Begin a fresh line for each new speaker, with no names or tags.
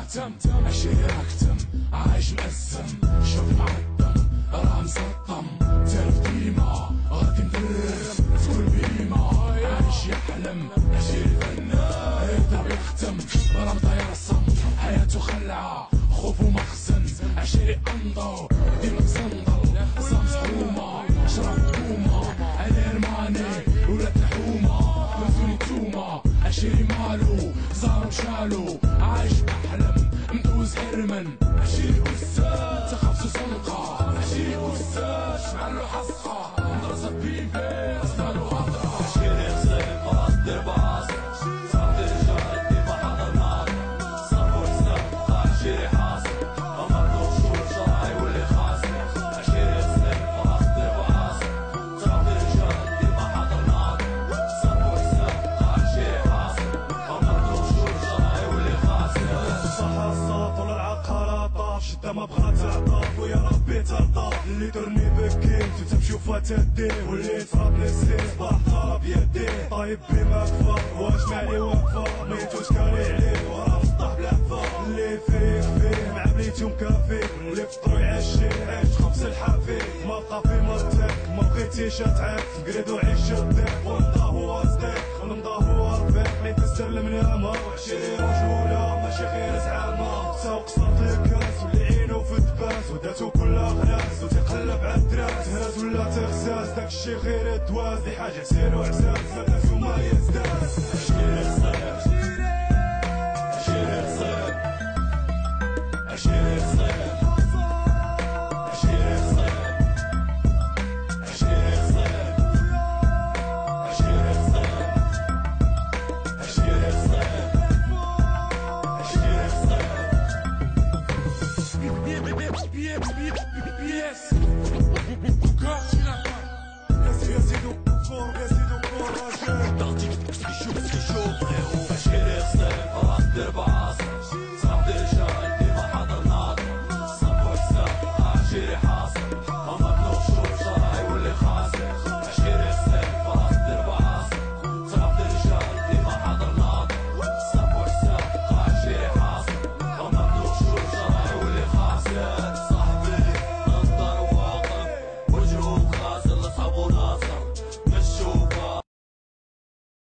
اختم عشري راكتم عايش مقسم شوف معدم راه مسطم تعرف ديما غادي ندرب تقول بيما عايش يحلم عشري فنان يقدر يختم راه مطير الصم حياته خلعة خوفو مخزن عشري انضو ديما مصندل صام صحومة شرب كومة عليه رماني ولاد الحومة مزوني تومة عشري مالو زارو شالو عايش احلم مدوز حرمن عشري أستاذ تخافسو سنقة عشري أستاذ شمعلو حسقة مدرسة بيبي أصدالو هضرة
عشري خصيم خلاص دير باص صافي رجال ديما حاضر نار صافو حساب عشري حاصل أمرتو شهور شرعي يولي خاص عشري خصيم خلاص دير باص صافي رجال ديما حاضر نار صافو حساب عشري حاصل أمرتو شهور شرعي يولي خاص
صح الصاط ولا العقارة طاف شدة ما بغات تعطاف ويا ربي تلطاف اللي درني بكيت وتمشي وفات يديه واللي تفرضني السيف صباح ضرب يديه طايب بما كفر واش معلي واقفة ميتوش كاري عليه وراه مسطح بالعفا اللي فيه مع بليتهم كافي واللي فطرو يعشي عيش خبز الحافي ما بقى في مرتاح ما بغيتيش اتعب قريدو عيش الضيق ونضا هو صديق ونضا هو رفيق مين تستلم نعمة وعشري رجولة ماشي غير زعامة ساوق صارت الكاس واللي عينو في الدباس وداتو كلها غلاس وتقلب عالدراس تهرس ولا تغساس داكشي غير الدواز دي حاجة سير وعساس مداس وما يزداس
عشري خصيم عشري خصيم عشري خصيم عشري خصيم عشري خصيم عشري خصيم عشري خصيم عشري خصيم
Yes. Yes, you know.
يا سيدو